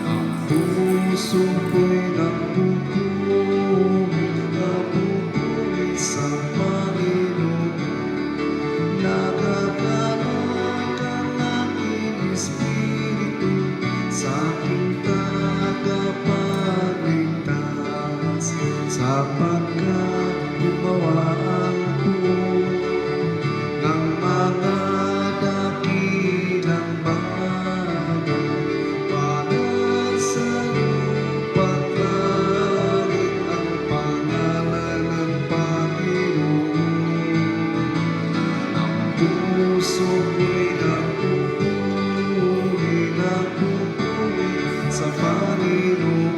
Ang puso ko'y napupuri sa Panginoon. Nagagalak ang aking espiritu sa aking tagapagligtas, sapagkat gumawa ang buo ng mga dakilang bagay para sa iyong paglarit ang pangalan ng Panginoon. Ang puso ko'y napupuri sa Panginoon.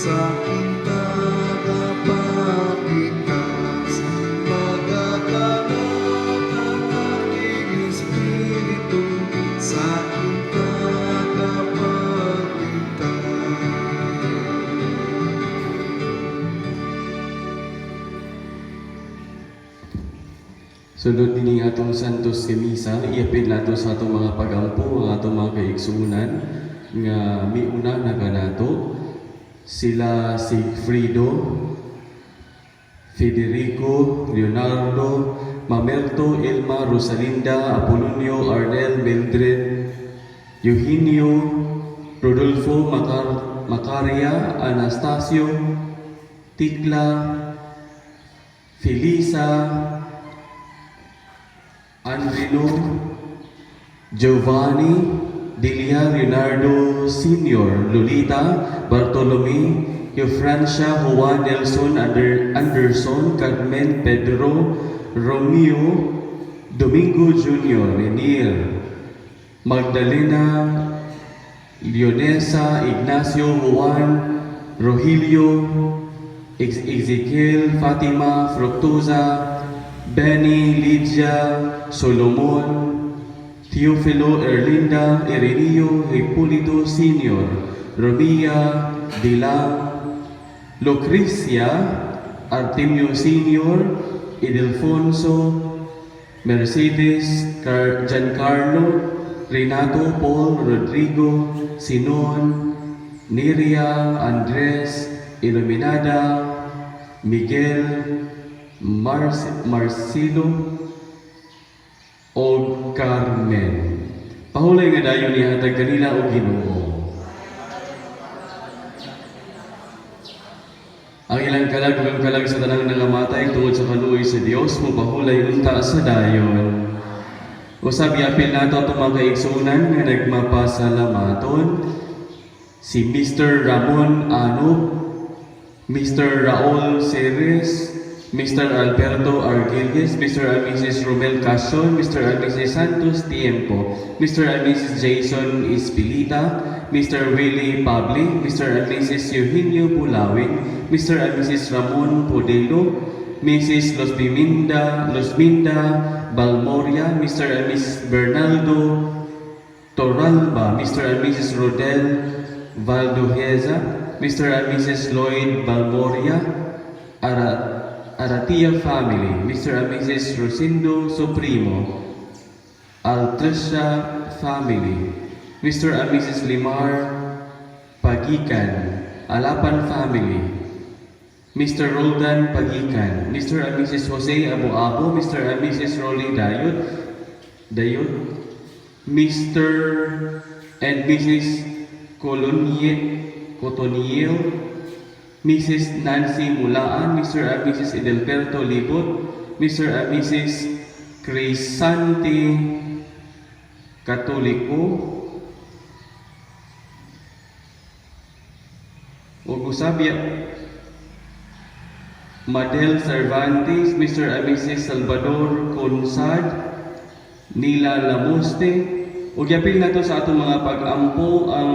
Sa aking tagapagligtas, magagalak ang aking espiritu sa aking tagapagligtas. Sunod din atong Santos si Misa, iapil nato sa atong mga pagampo, ang atong mga kaigsuunan, nga miuna na kanato. Sila Sigfrido, Federico, Leonardo, Mamerto, Elma, Rosalinda, Apolonio, Arnel, Mildred, Eugenio, Rodolfo, Macaria, Anastasio, Tikla, Felisa, Andrino, Giovanni, Delia, Leonardo Sr., Lolita, Bartolome, Eufrancia, Juan, Nelson, Anderson, Carmen, Pedro, Romeo, Domingo Jr., Renier, Magdalena, Leonesa, Ignacio, Juan, Rogelio, Ezekiel, Fatima, Fructuosa, Benny, Lydia, Solomon, Teofilo, Erlinda, Ireneo, Hipolito Sr., Romia, Dilang, Lucrecia, Artemio Sr., Edelfonso, Mercedes, Giancarlo, Renato, Paul, Rodrigo, Sinon, Neria, Andres, Iluminada, Miguel, Marcelo, o Carmen. Pahulay nga dayon ni hatag kanila o Ginoo. Ang ilang kalag sa tanang nangamatay tungod sa kaluoy sa Dios mo pahulay unta sa dayon. Usab yapil nato atong mga kaigsunan nga nagmapasalamaton si Mr. Ramon Anob, Mr. Raul Ceres, Mr. Alberto Arguelles, Mr. and Mrs. Romel Cason, Mr. and Mrs. Santos Tiempo, Mr. and Mrs. Jason Ispilita, Mr. Willie Pabli, Mr. and Mrs. Eugenio Pulawin, Mr. and Mrs. Ramon Podelo, Mrs. Losminda Balmoria, Mr. and Mrs. Bernaldo Toralba, Mr. and Mrs. Rodel Valdoheza, Mr. and Mrs. Lloyd Balmoria, Aratia family, Mr. and Mrs. Rosindo Supremo, Altricia family, Mr. and Mrs. Limar Pagikan, Alapan family, Mr. Roldan Pagikan, Mr. and Mrs. Jose Abu-Abu, Mr. and Mrs. Rolly Dayot, Mr. and Mrs. Cotoniel, Mrs. Nancy Mulaan, Mr. and Mrs. Edelberto Libot, Mr. and Mrs. Crisante Katoliko, Ogusabia Madel Cervantes, Mr. and Mrs. Salvador Consad, Nila Lamuste, ug yapil nato sa atong mga pag-ampo ang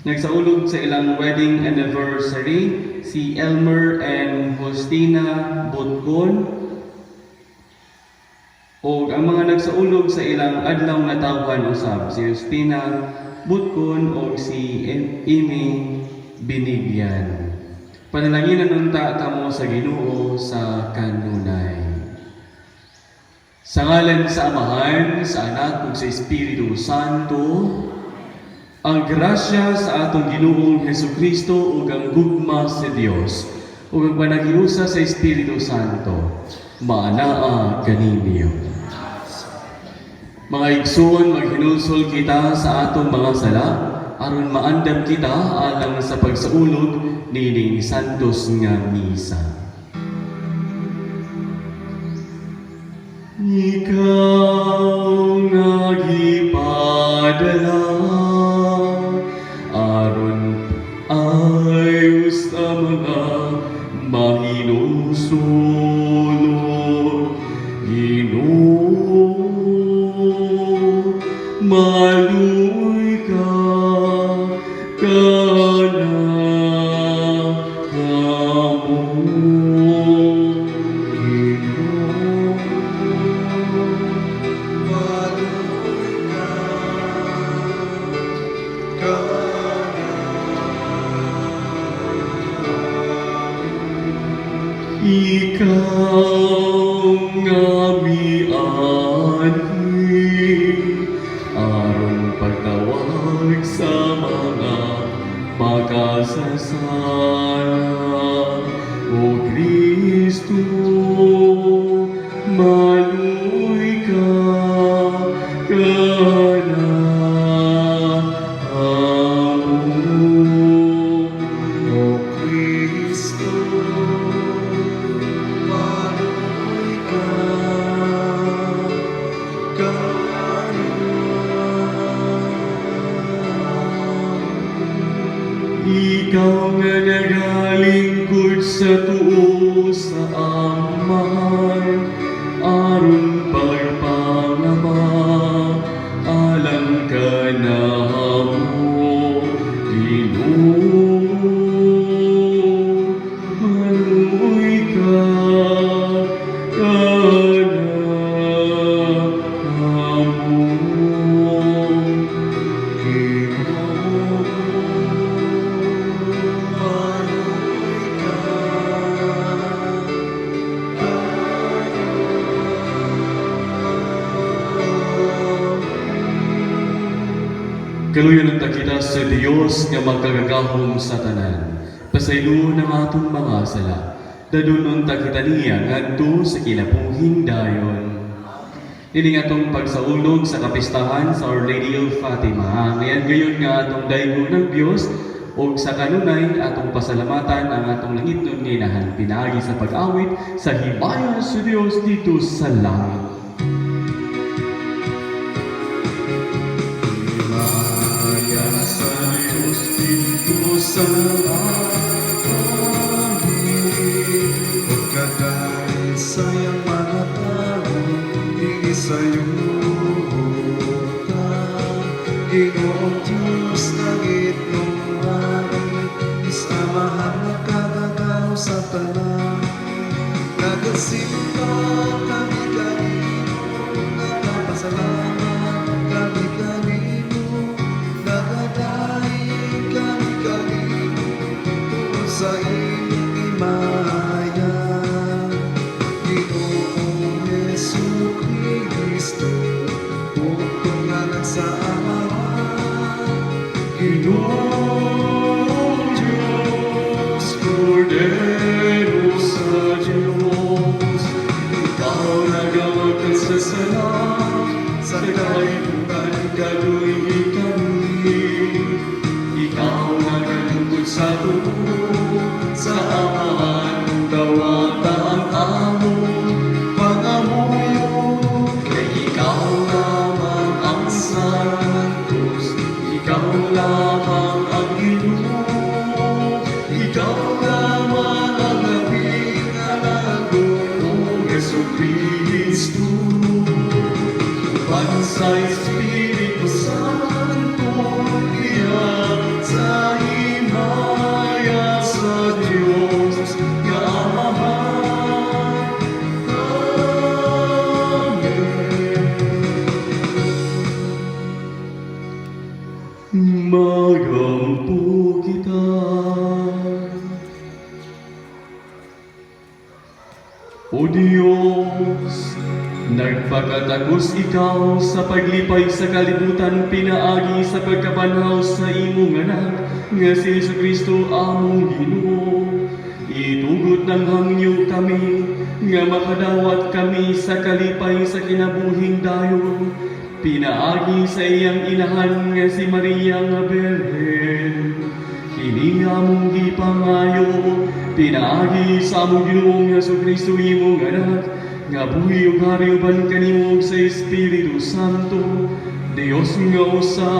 nagsaulog sa ilang wedding anniversary, si Elmer and Justina Butgon, o ang mga nagsaulog sa ilang adlaw na tawhan usab, si Justina Butgon o si Amy Binigyan. Panalangin unta kamo sa Ginoo sa kanunay. Sa ngalan sa Amahan, sa Anak, ug sa Espiritu Santo, ang grasya sa atong Ginoong Hesukristo ug ang gugma sa Dios ug ang panagiusa sa Espiritu Santo maanaa kaninyo. Mga igsoon, maghinulsol kita sa atong mga sala aron maandam kita alang sa pagsaulog nining santos nga misa. Ikaw nagipadala aron ay sa mga mahinusolo Ginoo, maluoy ka kana kamo Ginoo. Maluoy ka Ikaw nga mianhi aron pagtawag sa mga makasasala o Kristo, maluoy ka kana amo. O Kristo, maluoy ka Ikaw nga nagalingkod sa tuo sa Amahan, aron pagpangama, alang ka na mo, Ginoo. Maluoy ka kana amo. Kaluyan ang kita sa Dios nga magkagagahom sa tanan. Pasaylo ng atong mga sala. Dadunon ta kita niya ngadto sa kinabuhing dayon. Ini nga atong pagsaulog sa kapistahan sa Our Lady of Fatima. Ngayon gayon nga atong daygo ng Dios ug sa kanunay atong pasalamatan ang atong langitnon nga inahan pinaagi sa pag-awit sa himaya sa Dios dito sa langit. Himaya sa Diyos dito sa langit, pagkadahil sa iyang mga tao, iisayuta. Ginoong Diyos ng itong langit, isamahan na kagagaw sa tanan. Nagasimba kami kanino, nagpapasalamat kami kanino, nagadaig kami kanino, tungkol sa iyong imaya. Ginoong Jesucristo, bukod nga lang sa Amahan. Ginoong Diyos, Cordero sa Diyos, ikaw nagawag sa salam, sa kaibukan kaluhin kami. Ikaw nagalungkot sa tubo, sa Amahan tawata ang amon, pangamuyo, kay ikaw lamang ang santos, ikaw lamang ang Ginoo, ikaw lamang ang labing anak ng Jesucristo. Sa Espiritu Santo, iyan sa himaya sa Diyos nga Amahan. Amen. Magampo kita. O Diyos, Diyos. Nagpakatakos ikaw sa paglipay sa kalibutan, pinaagi sa pagkabanhaw sa imong anak, nga si Jesucristo among Ginoo. Itugot ng hangyo kami, nga makadawat kami sa kalipay sa kinabuhing dayon, pinaagi sa iyang inahan nga si Maria nga Birhen. Kini among gipangayo, pinaagi sa among Ginoong Jesucristo imong anak, nga buhi ug hari uban kanimo sa Espiritu Santo, Dios nga usa,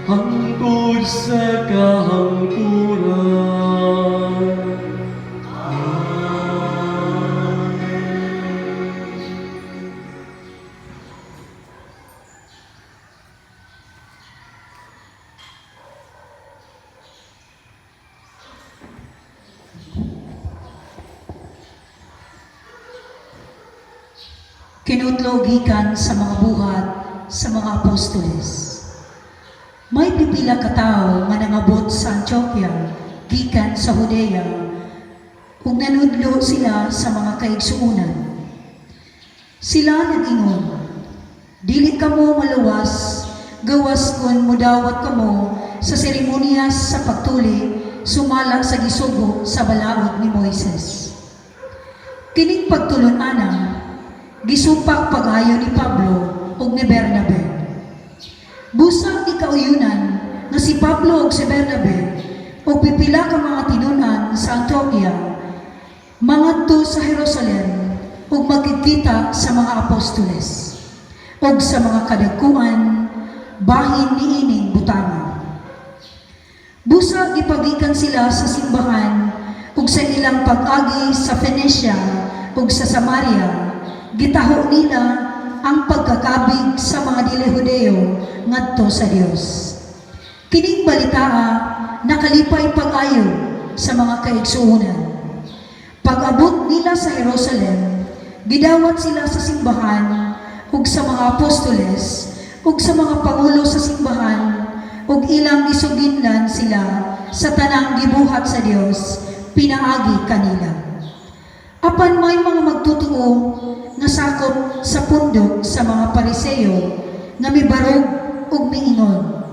hangtod sa kahangturan. Kinutlo gikan sa mga buhat sa mga apostoles. May pipila ka tawo nga nangabot sa Antioquia gikan sa Judea ug nanudlo sila sa mga kaigsuonan. Sila nag-ingon, dili kamo maluwas gawas kon mudawat kamo sa seremonyas sa pagtuli sumala sa gisugo sa balaod ni Moises. Kining pagtulon-ana gisumpak pag-ayo ni Pablo ug ni Bernabe. Busa ni kauyunan nga si Pablo ug si Bernabe ug pipila ka mga tinunan sa Antioquia mangadto sa Jerusalem ug magkikita sa mga apostoles ug sa mga kadagkuan bahin niining butanga. Busa gipagikan sila sa simbahan ug sa ilang pag-agi sa Phoenicia ug sa Samaria, gitaho nila ang pagkakabig sa mga dili Hudeo ngadto sa Dios. Kining balitaa nakalipay pag-ayo sa mga kaigsuonan. Pag-abot nila sa Jerusalem, gidawat sila sa simbahan ug sa mga apostoles ug sa mga pangulo sa simbahan ug ilang gisuginlan sila sa tanang gibuhat sa Dios pinaagi kanila. Apan may mga magtutuo nga sakop sa pundok sa mga Pariseo nga mibarog ug miingon.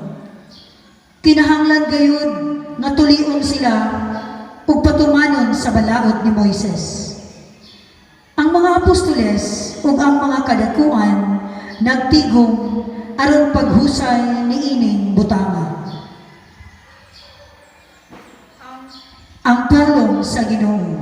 Kinahanglan gayud nga tulion sila ug patumanon sa balaod ni Moises. Ang mga apostoles ug ang mga kadakuan nagtigom aron paghusay niining butanga. Ang pulong sa Ginoo.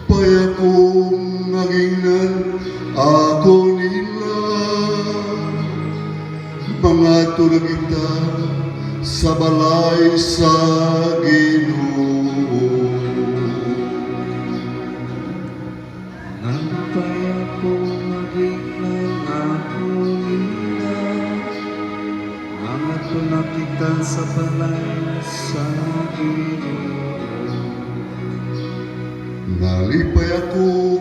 Pay akong nagingnan ako nila, mga tulagita sa balay sa Ginoo. Nampay akong nagingnan ako nila, mga tunakita sa balay sa Ginoo. Nalipay ako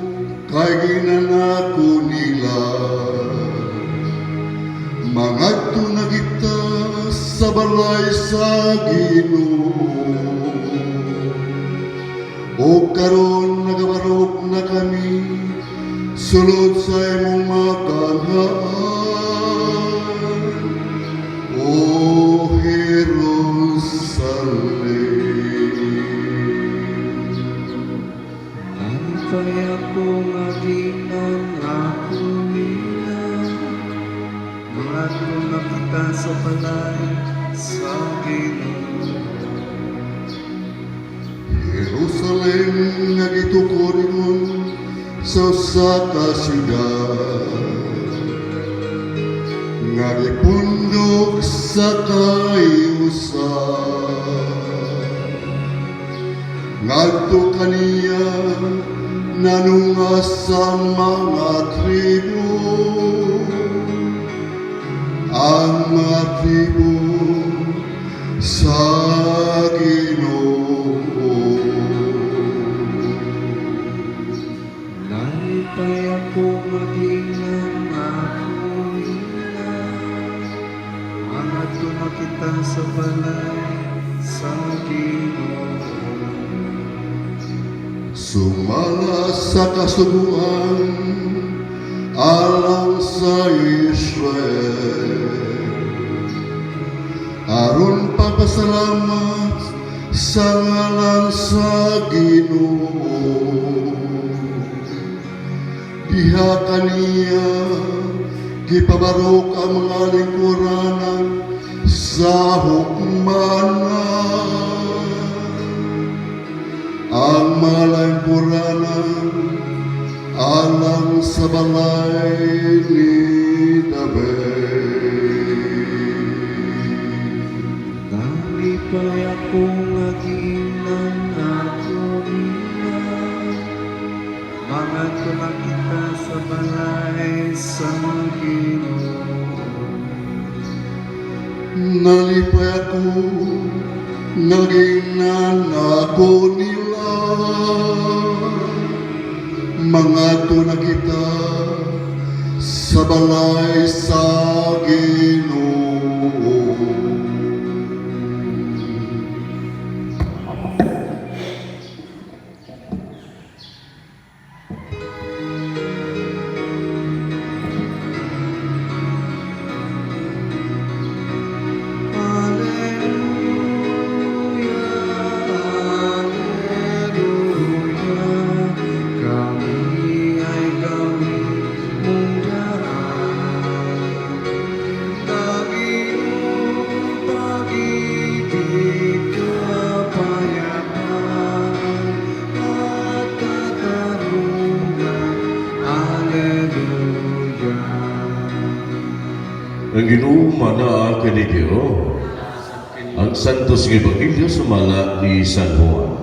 kay ginanako nila, mga tunagita sa balay sa Ginoo. O karon nagabarog na kami sulod sa imong makanhaan, O Jerusalem. Nampay akong nagingnan ako nila, mga tunakita sa balay sa Ginoo. Jerusalem nga gitukod nun sa usa ka syudad, nga gipundok sa kayusa, ngadto kaniya nanungas sa mga tribo, ang mga tribo sa Ginoo. sumala sa kasubuan alang sa Israel. Aron papasalamat sa ngalan sa Ginoo. Diha kaniya gipabarok ang mga lingkuranan sa hukmanan. Ang mga lingkuranan alang sa balay ni David. Nalipay akong naginan ako niya, mga tumakita sa balay sa Ginoo. Nalipay ako, naging nanako nila, mga tunakita sa balay sa Ginoo. Ang Ginoo manaa kaninyo ang Santos nga Ebanghelyo sumala ni San Juan.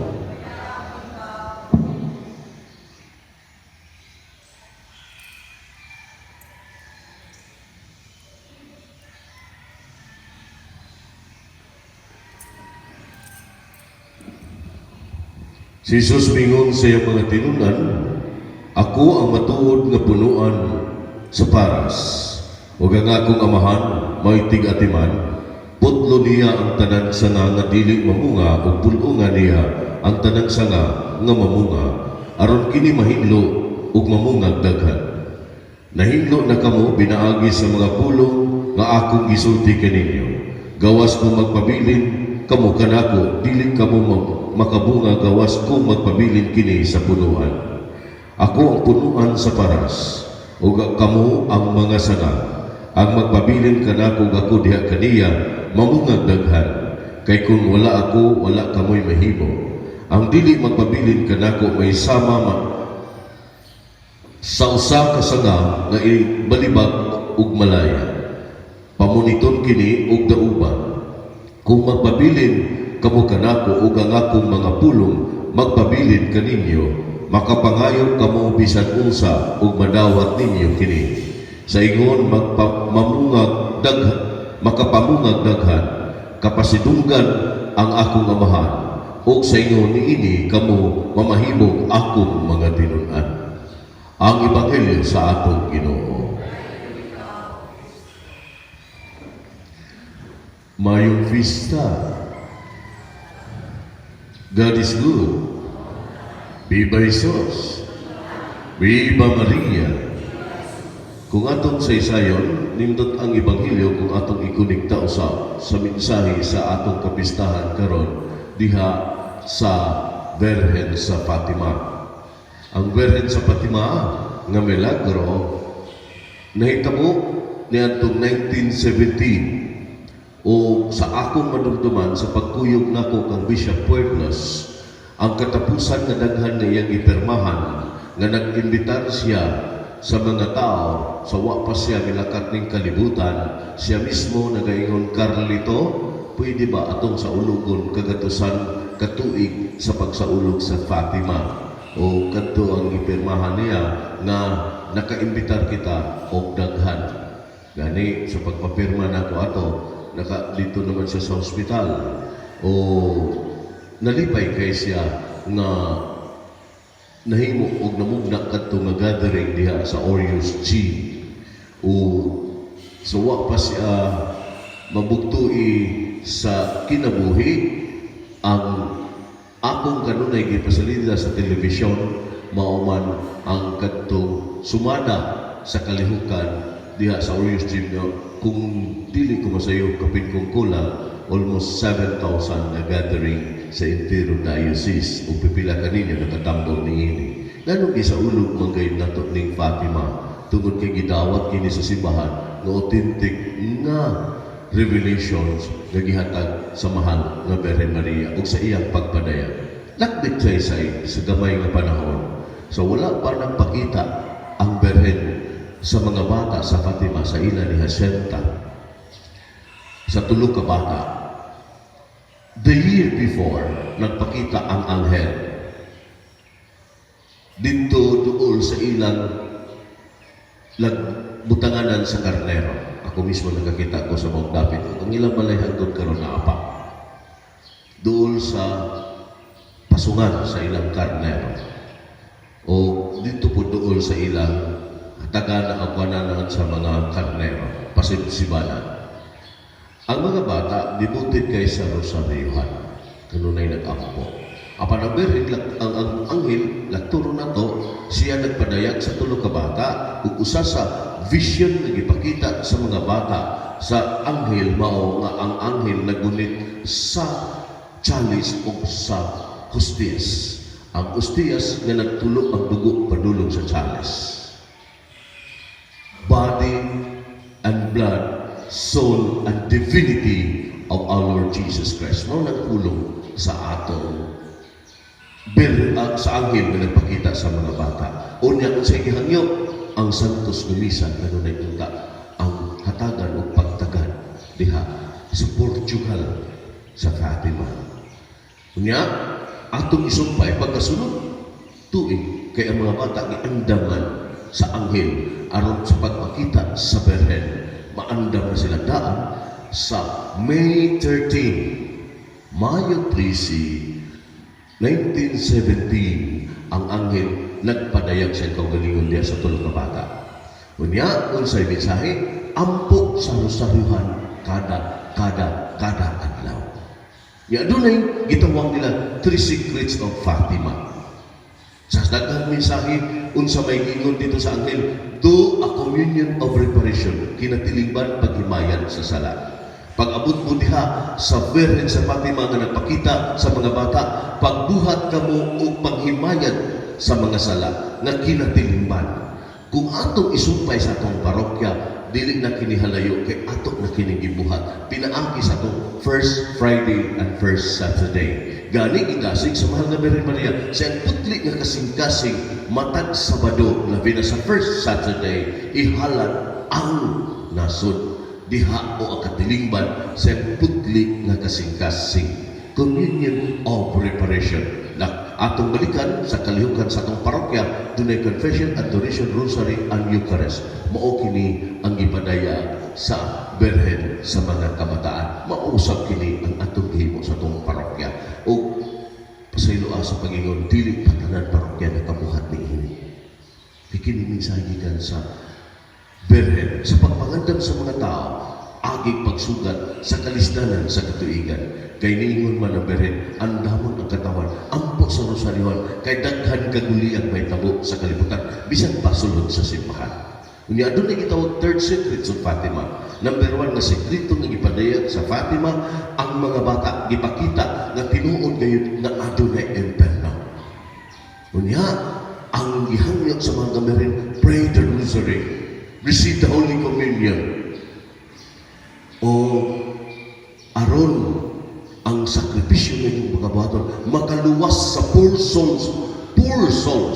Si Jesus mingon sa iyang mga tinunan, ako ang matuod nga punuan sa paras. O ang akong amahan, maitig atiman, putlo niya ang tanan sanga nga dili mamunga o pulungan niya ang tanan sanga nga mamunga, aron kini mahinlo ug mamungag daghan. Nahinlo na kamo binaagi sa mga pulong nga akong gisulti kaninyo. Gawas ko magpabilin, kamo kanako, dili kamo makabunga gawas kung magpabilin kini sa punuan. Ako ang punuan sa paras, ug kamo ang mga sanga. Ang magpabilin kanako ako diha kaniya, mamungag daghan. Kay kung wala ako, wala kamoy mahimo. Ang dili magpabilin kanako may sama sa usa ka sanga nga balibag ug malaya. Pamuniton kini ug dauban. Kung magpabilin kamo kanako ug ang akong mga pulong magpabilin kaninyo, makapangayo kamo bisan unsa ug madawat ninyo kini. Sa ingon makapamungag daghan, kapasidunggan ang akong amahan, ug sa ingon niini kamo mamahimog akong mga tinunan. Ang Ebanghelyo sa atong Ginoo. Mayong Fiesta. God is good. Viva Jesus. Viva Maria. Kung atong saysayon, nindot ang Ebanghelyo kung atong ikonekta usab sa mensahe sa atong kapistahan karon diha sa Birhen sa Fatima. Ang Birhen sa Fatima nga milagro nahitabo niadtong 1917 o sa akong madumduman sa pagkuyog nako kang Bishop Pueblos, ang katapusan nga daghan na iyang ipirmahan nga nag-imbitar siya sa mga tao, sa wa pa siya milakat ning kalibutan, siya mismo nagaingon, Carlito, pwede ba atong sa ulugon kagatusan katuig sa pagsaulog sa Fatima? O kadto ang ipirmahan niya nga nakaimbitar kita og daghan. Gani sa pagpapirma nako ato, dito naman siya sa ospital. O nalipay kay siya nga nahimo og namugna kadto nga gathering diha sa Orius G. O so wa pa siya mabugtoi sa kinabuhi, ang akong kanunay gipasalida sa telebisyon mauman ang kadtong sumada sa kalihukan diha sa Orius Stream nga kung dili ko masayo kapin kong kulang almost 7,000 na gathering sa Intero Diocese ug pipila kanina nakatambong niini. Ganun sa ulog manggay nato ning Fatima tungod kay gidawat kini sa simbahan nga authentic nga revelations nga gihatag sa mahal nga Birhen Maria ug sa iyang pagpadayag. Lakbit say sa gamay nga panahon. So wala pa nagpakita ang Birhen sa mga bata sa Fatima sa ila ni Jacinta sa tulo ka bata. The year before, nagpakita ang anghel dito duol sa ilang butanganan sa karnero. Ako mismo nakakita ko sa Mount David. Ang ilang balay hangtod karon na apa. Duol sa pasungan sa ilang karnero. O dito po duol sa ilang taga na agwananan sa mga karnero, pasimsibanan. Ang mga bata, dibutid kay sa Rosariohan. Kanunay nag-ampo. Apan ang Birhen, ang anghel, nagturo na to, siya nagpadayag sa tulo ka bata, ug usa sa vision na gipakita sa mga bata sa anghel, mao nga ang anghel nagunit sa chalice o sa hostiyas. Ang hostiyas nga nagtulo ang dugo padulong sa chalice. Body and blood, soul and divinity of our Lord Jesus Christ. Mao nagpulong sa atong sa anghel na nagpakita sa mga bata. Unya kung sa gihangyo ang Santos Misa kanunay unta ang hatagan o pagtagan diha sa Portugal sa Fatima. Unya atong isumpay pagkasunod tuig kay ang mga bata giandaman sa anghel aron sa pagpakita sa Birhen. Maandam na sila daan sa May 13, Mayo 13, 1917, ang anghel nagpadayag sa kaugalingon diya sa tulo ka bata. Unya, unsay mensahe, ampo sa Rosariohan kada adlaw. Ya dunay gitawag nila Three Secrets of Fatima. Sa daghang mensahe unsa may gingon dito sa anghel, do a communion of reparation, kinatilingban paghimayan sa sala. Pag-abot mo diha sa Birhen sa Fatima nga nagpakita sa mga bata, pagbuhat kamo og paghimayad sa mga sala nga kinatilingban. Kung atong isumpay sa atong parokya, dili na kinihalayo kay ato na kining gibuhat. Pinaangki sa atong first Friday and first Saturday. Gani gigasig sa mahal nga Birhen Maria sa putli nga kasing-kasing matag Sabado labi na sa first Saturday ihalad ang nasod diha o ang katilingban sa putli nga kasing-kasing communion of reparation. Na atong balikan sa kalihukan sa atong parokya dunay confession, adoration, rosary and Eucharist. Mao kini ang gipadaya sa Birhen sa mga kabataan. Mausap kini ang atong gihimo sa atong parokya. O pasayloa sa Panginoon, dili patanan parokya na kabuhat niini. Kini mensahe gikan sa Birhen sa pagpangandam sa mga tao, aging pagsugat sa kalisdanan sa katuigan. Kay niingon man ang Birhen, andamon ang katawan, ampo sa Rosariohan, kay daghan kaguliang may tabo sa kalibutan, bisan pa sulod sa simbahan. Unya adun na gitawag third secrets of Fatima. Number 1 nga sekreto nga gipadayag sa Fatima, ang mga bata gipakita nga tinuod gayud nga adunay imperno. Unya ang gihangyo sa mga Birhen, pray the rosary, receive the Holy Communion. O aron ang sakripisyo ng iyong pagkabuhaton makaluwas sa poor souls,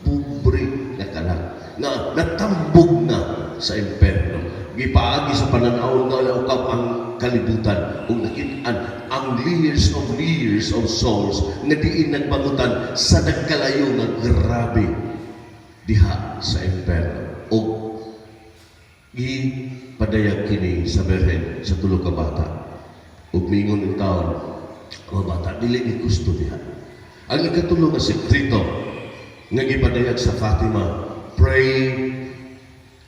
pobre na kalang, na natambog na sa imperno. Gipaagi sa pananaw nga laukab ang kalibutan ug nakitaan ang layers of souls nga diin nagbangutan sa nagkalayo nga grabe diha sa imperno. O padayag kini sa Birhen sa tulo ka bata. Ug mingon ang taon, mga bata, dili ni gusto diha. Ang ikatulo nga sekreto nga gipadayag sa Fatima, pray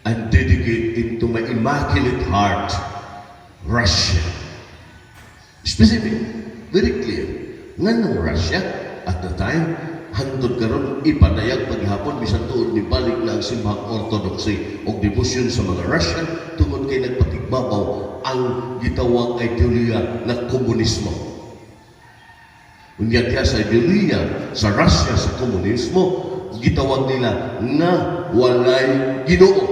and dedicate into my immaculate heart, Russia. Specific, very clear. nga ng Russia at the time hangtod karon ipadayag paghapon bisan tuod ni balik na ang simbahang orthodoxy o devotion sa mga Russian tungod kay nagpatigbabaw ang gitawag ideolohiya na komunismo. Unya diya sa ideolohiya sa Russia sa komunismo gitawag nila nga walay Ginoo.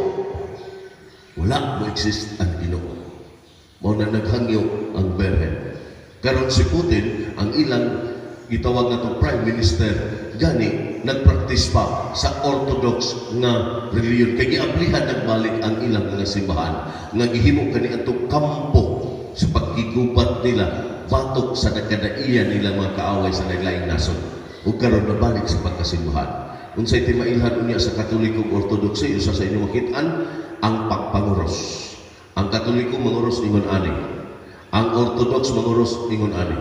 Wala mo exist ang Ginoo. Mao na naghangyo ang Berhen. Karon si Putin ang ilang gitawag na itong Prime Minister gani nagpractice pa sa Orthodox nga reliyon kay giablihan nagbalik ang ilang mga simbahan nga gihimo kani atong kampo sa pagkigubat nila batok sa nagkadaiya nilang mga kaaway sa naglaing nasod ug karon nabalik sa pagkasimbahan. Unsay timailhan unya sa Katoliko ug Orthodoxy usa sa inyo makit-an ang pagpanguros. Ang Katoliko manguros ingon ani. Ang Orthodox manguros ingon ani.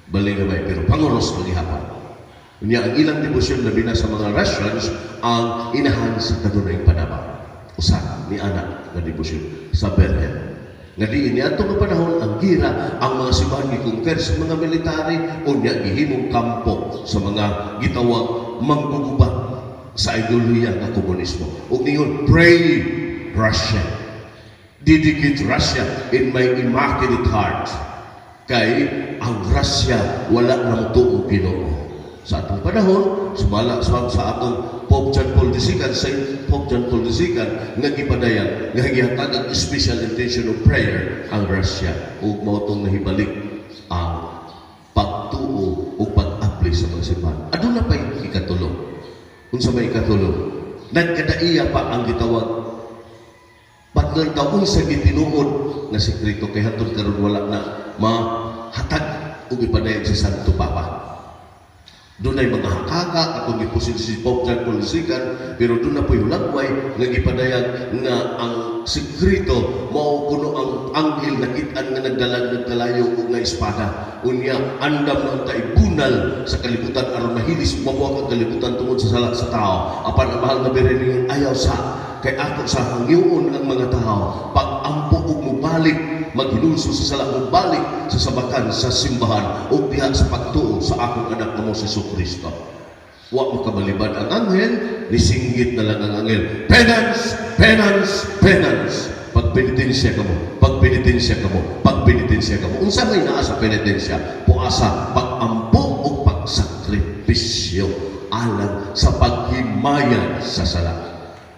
Bali gamay pero panguros magihapon. Unya ang ilang debosyon labi na sa mga Russians ang inahan sa kanunay panaba. Usa ni anak nga debosyon sa Berhen. Nga diin niya itong panahon ang gira ang mga simbahan gikungker sa mga military unya gihimong kampo sa mga gitawag manggugubat sa ideolohiya ng komunismo. Ug ningon, pray Russia. Dedicate Russia in my immaculate heart. Kay ang Russia wala nang tuong Ginoo. Sa atong panahon, sumala sa atong Pope John Paul II, Saint Pope John Paul II, nga gipadayag, nga gihatag ang special intention of prayer ang Russia. Ug mao tong nahibalik ang pagtuo o pag-apply sa mga simbahan. Aduna pa'y ikatulong. Unsa may ikatulong? Nagkadaiya pa ang gitawag patnang taon sa gitinuod na sekreto kay hatod karon wala na mahatag ug ipadayag sa Santo Papa. Doon ay mga hakaka atong gipusin si Pope John Paul II pero doon na po'y hulagway nga ipadayag nga ang sekreto mao kuno ang anghel nakit-an nga nagdalag-nagkalayo og nga espada. Unya andam na taibunal sa kalibutan aron mahilis mabuwag ang kalibutan tungod sa sala sa tao. Apan ang mahal na Berhen ayaw sa kay ako sa hangyoon ang mga tao pag-ampo ug mubalik maghinulso sa sala mubalik sa sabakan sa simbahan ug diha sa pagtuo sa akong anak nga mo si Kristo. Wa mo kabalibad ang anghel, nisinggit na lang ang anghel. Penance, penance, penance. Pagpenitensya ka mo, pagpenitensya ka mo, pagpenitensya ka mo. Unsa may naa sa penitensya? Puasa, pag-ampo o pagsakripisyo alang sa paghimayan sa sala.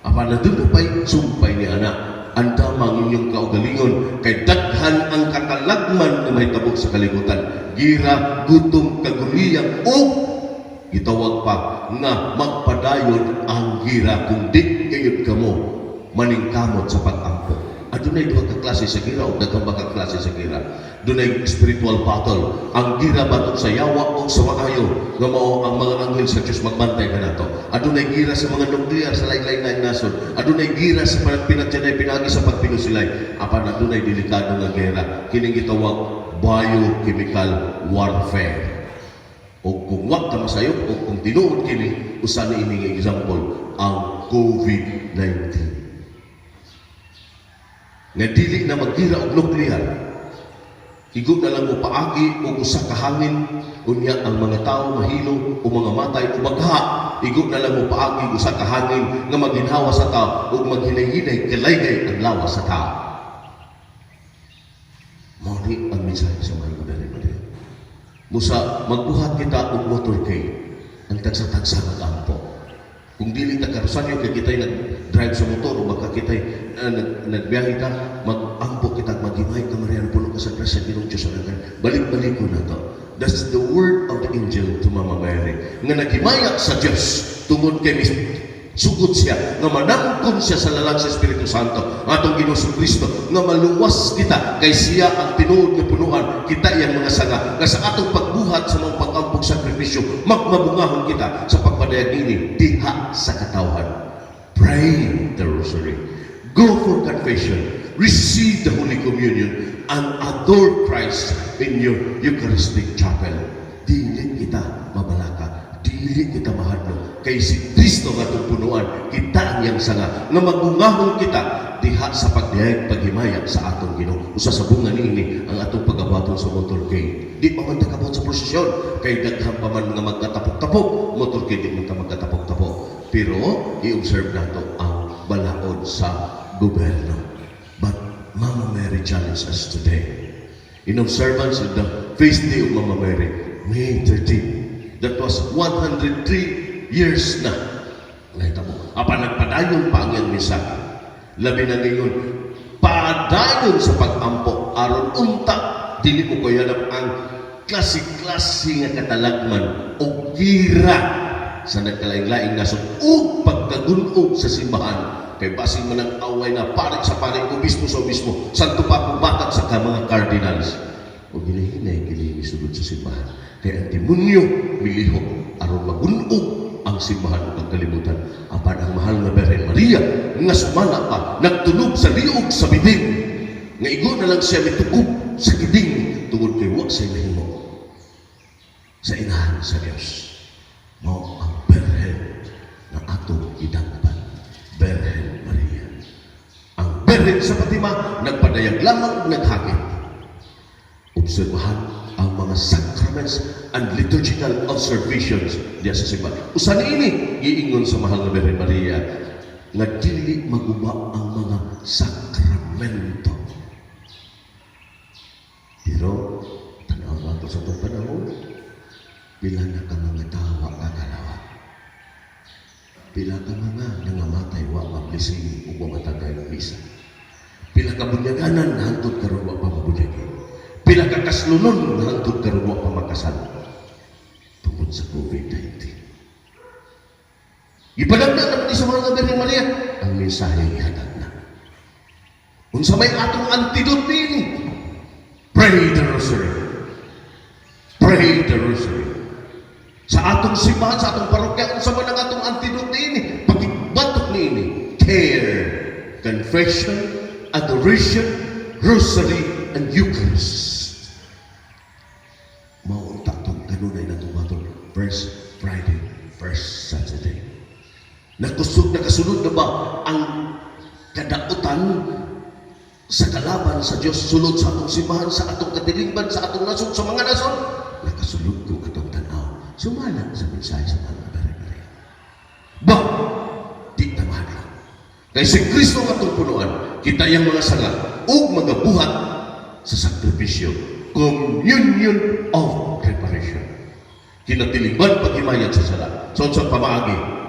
Apan na doon pa'y sumpay ni anak. Ang damang inyong kaugalingon kay daghan ang katalagman na may tabok sa kalibutan. Gira, gutom, kaguliyang o gitawag pa nga magpadayon ang gira kung di kayod kamo maningkamot sa pag-ampo. Adunay duha ka klase sa gira o daghang ka klase sa gira. Dunay spiritual battle. Ang gira batok sa yawa o sa maayo nga mao ang mga anghel sa Dios magbantay kanato. Adunay gira sa mga nuklear sa lain-lain na nasod. Adunay gira sa pinagtianay pinagi sa pagpinusilay. Apan adunay delikado nga gera kining gitawag biochemical warfare. O kung wag ka masayop o kung tinuod kini usa ni ining example ang COVID-19. Nga dili na maggira og nuklear. Higog na lang mo paagi o usa ka hangin unya ang mga tao mahilo o mga matay o bagha. Higog na lang mo paagi usa ka hangin nga maginhawa sa tao o maghinay-hinay kalaygay ang lawas sa tao. Mao ni ang mensahe sa mga madali. Musa magbuhat kita og motorcade ang tagsa-tagsa ng ampo. Kung dili ta karusanyo kay kitay nag-drive sa motor o baka kitay nagbiyahe ka, mag-ampo kita, mag-himay ka Maria puno ka sa grasya Ginoong Diyos sa balik-balik ko na to. That's the word of the angel to Mama Mary. Nga naghimaya sa Diyos tungod kay sugod siya nga manangkon siya sa lalang sa Espiritu Santo atong Ginoong Kristo nga maluwas kita kay siya ang tinuod nga punuan kita iyang mga sanga nga sa atong pagbuhat sa mga pag-ampog sakripisyo magmabungahon kita sa pagpadayag ini diha sa katawhan. Pray the rosary, go for confession, receive the Holy Communion and adore Christ in your Eucharistic chapel. Dili kita mabalaka, dili kita mahal hadlo. Kay si Kristo nga itong punuan, kita ang iyang sanga, nga magungahon kita diha sa pagdiyag paghimaya sa atong Ginoo. Usa sa bunga niini ang atong pagabaton sa motorcade. Di pa man takabot sa prosesyon, kay daghang pa man nga magkatapok-tapok, motorcade di man ta magkatapok-tapok. Pero i-observe nato ang balaod sa gobyerno. But Mama Mary challenged us today. In observance of the feast day of Mama Mary, May 13. That was 103 years na. Nakita mo, nagpadayon pa ang iyang mensahe. Labi na ngayon, padayon sa pag-ampo, aron unta, dili mo kaya ang klase-klase nga katalagman o gira sa nagkalaing-laing nasod o pagkagunog sa simbahan. Kay basing man ang away na parit sa parit, obispo sa obispo, santo pa pumatag sa mga cardinals. O gilihinay, gilihinay sugod sa simbahan. Kaya ang demonyo milihok aron magunog ang simbahan ng kalibutan. Apan ang mahal na Birhen Maria nga sumana pa nagtunog sa liog sa biding nga igo na lang siya mitukob sa giding tungod kay wa sa nahimo sa inahan sa Dios. Mao ang Birhen na atong idangpan, Birhen Maria. Ang Birhen sa Fatima nagpadayag lamang naghagit. Obserbahan ang mga sacraments and liturgical observations diya sa simbahan. Usa niini giingon sa mahal na Birhen Maria nga dili maguba ang mga sakramento. Pero tanaw nato sa itong panahon, pila na ka mga tawa kakalawa. Pila ka mga nangamatay wa mablising o mamatagay ng misa. Pila ka bunyaganan hantod karon wa pa mabunyagin. Pila ka kaslunon hantod karon wa pa makasal. Tungod sa COVID-19. Ipadagdag naman ni sa mga Birhen Maria ang mensahe ihatag na. Unsa may atong antidote nini? Pray the rosary. Pray the rosary. Sa atong simbahan, sa atong parokya, unsa man ang atong antidote nini? Pagbatok nini. Care, confession, adoration, rosary, and Eucharist. Maunta itong kanunay na tumatong first Friday, first Saturday. Nakasunod na ba ang kadautan sa kalaban sa Diyos sulod sa atong simbahan, sa atong katilingban, sa atong nasod, sa mga nasod? Nakasulod ko atong tanaw. Sumala sa mensahe sa mga Birhen Maria. Ba, di tamahan lang. Kaya si Kristo ang atong punuan, kita yung mga sanga o mga buhat sa sakripisyo. Communion of reparation. Kinatilingban paghimayad sa sala. So, sa pamaagi,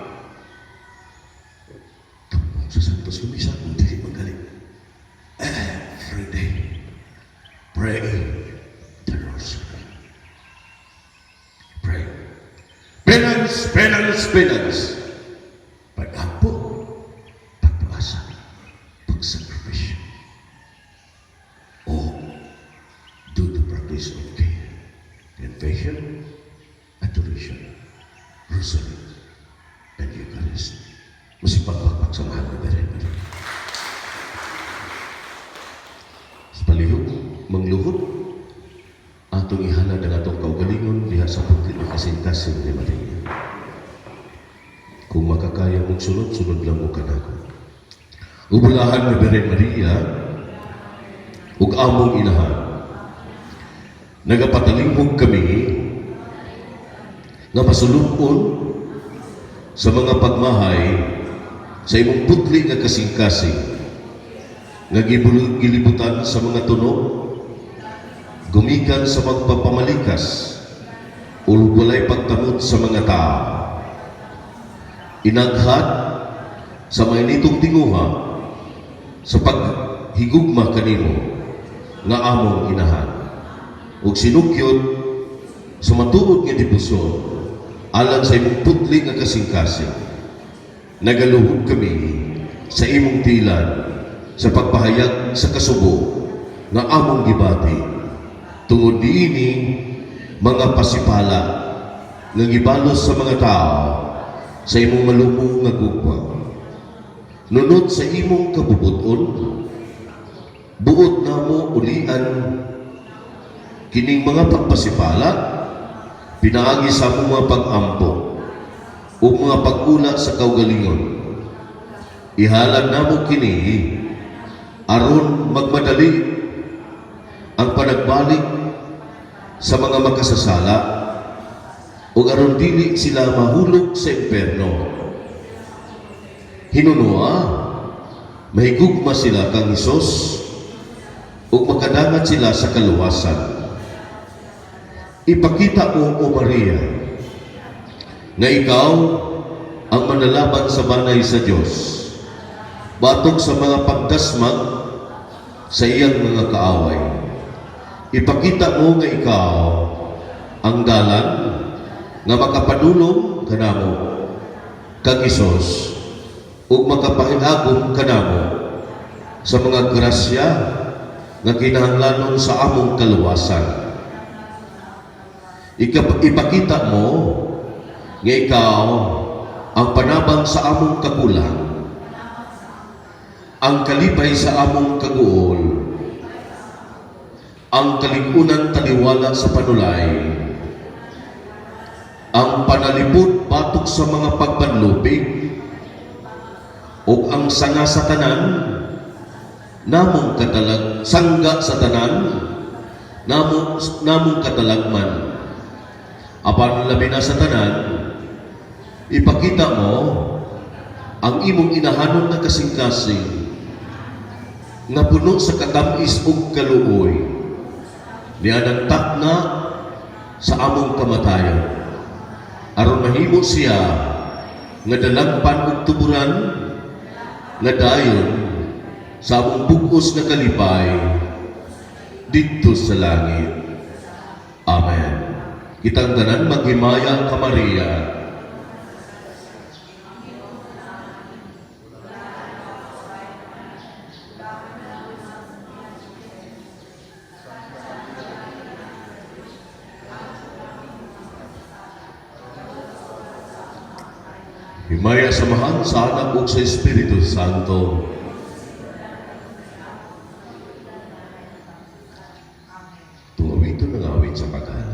sa Santos Kumisa, hindi magaling. Every day, pray the rosary. Pray. Penance, penance, penance. Pag-ampo, pagpasa, pagsakripisyo. O, do the practice of care. Confession, adoration, rosary, and Eucharist. Masipagpagpag sa mahal na Birhen Maria. Sa palihog, mangluhod, atong ihala ng atong kaugalingon diha sa paglit ng kasing-kasing ni Maria. Kung makakaya mong sunod, sunod lang mo kanako. Ubulahan ni Birhen Maria, ug among inahan, nagapatalinghog kami nga masulupon sa mga pagmahay sa imong putli nga kasing-kasing nga gilibutan sa mga tunog, gumikan sa magpapamalikas o walay pagtamod sa mga tao, inaghat sa mainitong tinguha sa paghigugma kanimo nga among inahan ug sinugyot sa matuod nga debosyon alang sa imong putli nga kasing-kasing. Nagaluhod kami sa imong tilan sa pagpahayag sa kasubo nga among gibati tungod diini mga pasipala nga gibalos sa mga tao sa imong malubong nga gugma. Nunod sa imong kabubuton, buot namo ulian kining mga pagpasipala pinaagi sa among mga pag-ampo o mga pag-ula sa kaugalingon. Ihalag namo kini aron magmadali ang panagbalik sa mga makasasala o aron dili sila mahulog sa imperno. Hinunua, mahigugma sila kang Hesus o makadangat sila sa kaluwasan. Ipakita mo, O Maria, na ikaw ang manalaban sa banay sa Diyos, batok sa mga pagdasmag sa iyang mga kaaway. Ipakita mo nga ikaw ang dalan nga makapadulong kanamo kag Hesus ug makapahilagom kanamo sa mga grasya nga kinahanglanon sa among kaluwasan. Ipakita mo nga ikaw ang panabang sa among kakulang, ang kalipay sa among kaguol, ang kaligunan taliwala sa panulay, ang panalipod batok sa mga pagpanlupig, o ang sanga sa tanan, namong katalag, sangga sa tanan, namong katalagman. Apan labi na sa tanan, ipakita mo ang imong inahanon na kasing-kasing nga puno sa katamis ug kaluoy, niadang takna sa among kamatayon, aron mahimo siya nga dalagpan ug tuburan nga dayon sa among bugos na kalipay dito sa langit. Amen. Kitang tanan maghimaya ka Maria. Himaya samahan sa Anak ug sa Espiritu Santo. Tungawito na ngawit sa paghanan.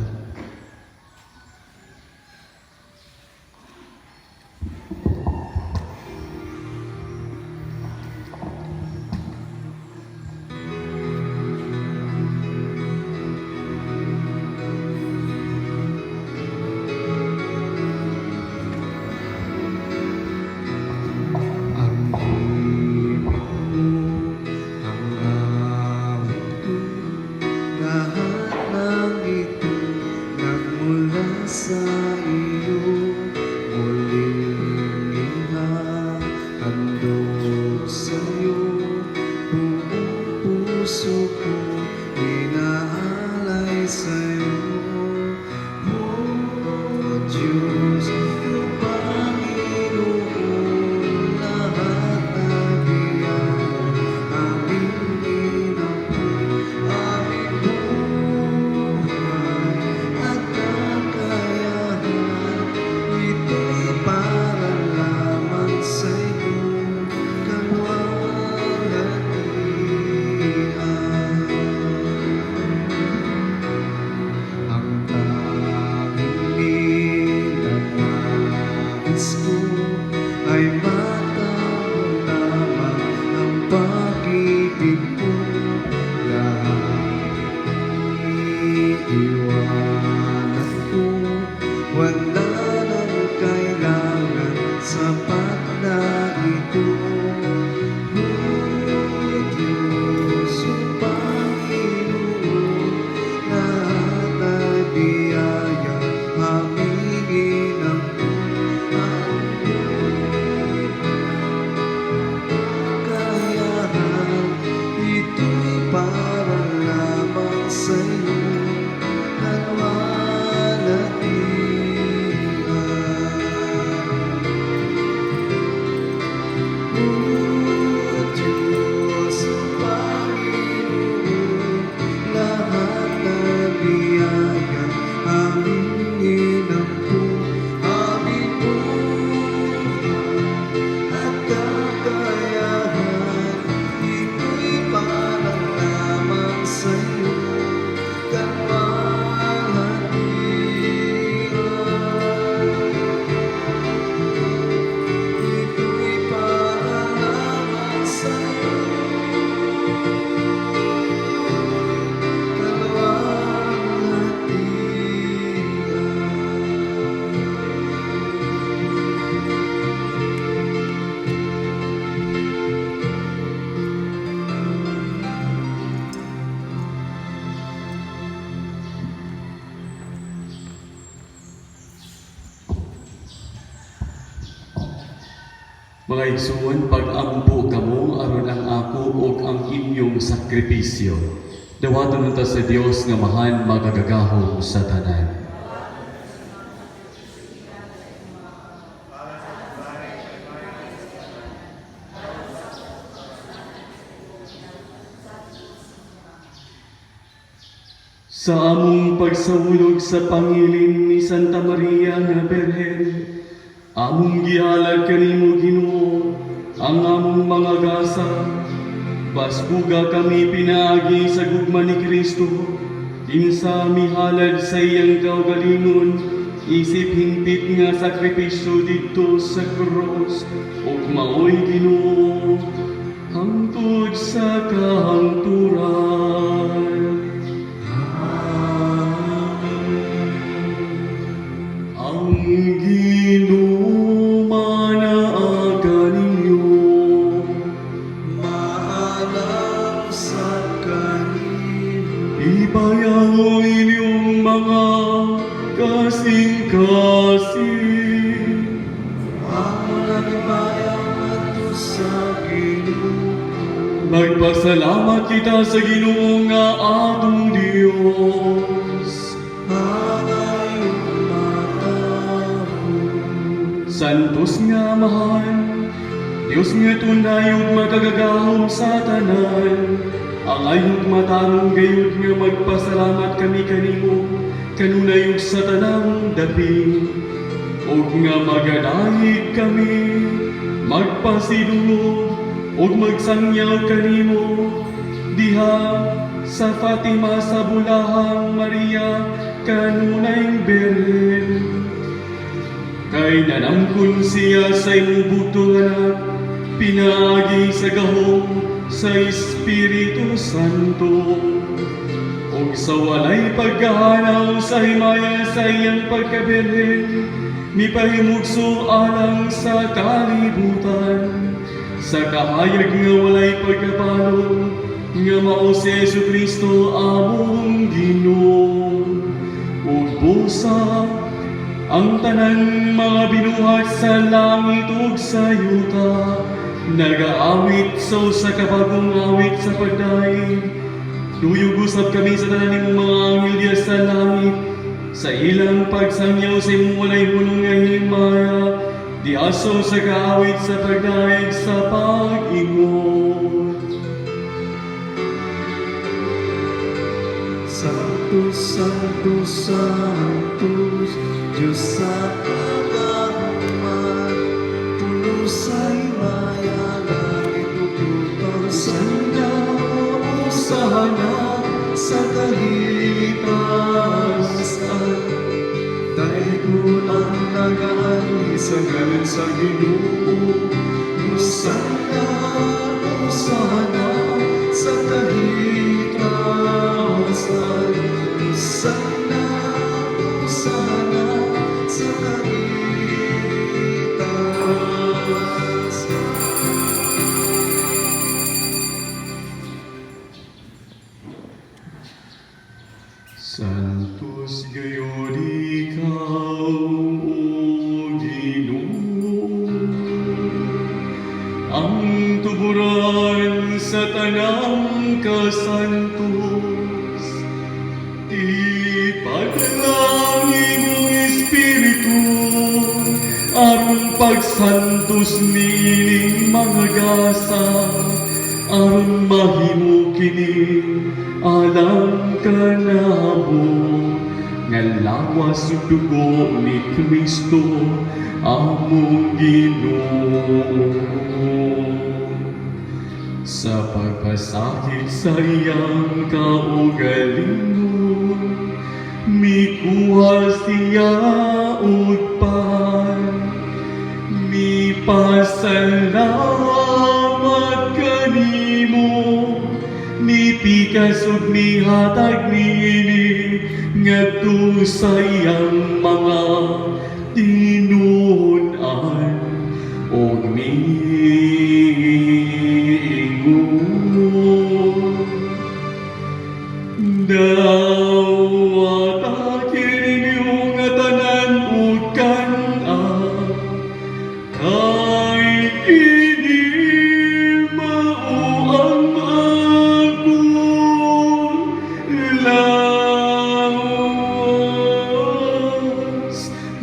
Mga igsuon, pag-ampo kamo aron ang ako ug ang inyong sakripisyo. Dawaton unta sa Dios nga mahal magagagahom sa tanan. Sa among pagsahulog sa pangilin ni Santa Maria nga Berhen, among gihalad kanimo Ginoo ang among mga gasa. Pasbuga kami pinaagi sa gugma ni Kristo, kinsa mihalad sa iyang kaugalingon, isip hingpit nga sakripisyo didto sa krus, ug maoy Ginoo hangtod sa kahangturan. Ang ginumanaga ninyo, Maalam sa kanino, ibayaw inyong mga kasing-kasing. ang nagbayang ato sa Ginoo. Magpasalamat kita sa Ginoo nga atong Dios. Hangayong matahon, Santos nga mahal, Diyos nga tunay ug magagagahom sa tanan. Ang ayog matarong gayud nga magpasalamat kami kanimo, kanunay ug sa tanang dapi. Ug nga magadayeg kami, magpasidulog ug magsangyaw kanimo diha sa Fatima sa Bulahang Maria kanunay Berhen. Kay nanangkon siya sa imong butong anak, pinaagi sa gahom sa Espiritu Santo. Og sa walay pagkahanaw sa himaya sa iyang pagkabirhen, mipahimugso alang sa kalibutan. Sa kahayag nga walay pagkapalo, nga mao si Jesucristo among Ginoo. Ug busa ang tanan mga binuhat sa langit ug sa yuta, nagaawit sa usa ka bagong awit sa pagdaig. Luyog usab kami sa tanan nimong mga anghel diya sa langit, sa ilang pagsangyaw sa imong walay hulong nga himaya, diaso sa kaawit sa pagdaig sa pag-ingon. Santos, Santos, Santos, Diyos sa kagahuman, puno sa himaya, langit ug lupa. Sanda usahana sa kahitasan, daigul ang nagaani sa ngalan sa Ginoo. Sanda usahana sa kahitasan, sana usahana sa kahitasan. Santos gayud ikaw, O Ginoo, ang tuburan sa tanang kasantos. Ipadalangin mong Espiritu aron pagsantos niining mga gasa, aron mahimo kini alam kanamo nga lawas ug dugo ni Kristo among Ginoo. Sa pagpasakit sa iyang kaugalingon, mikuha siya og mipasalamat kanimo, mipikas ug mihatag niini ngadto sa iyang mga tinunan ug miingon. Dawat ninyo nga tanan ug kan-a kay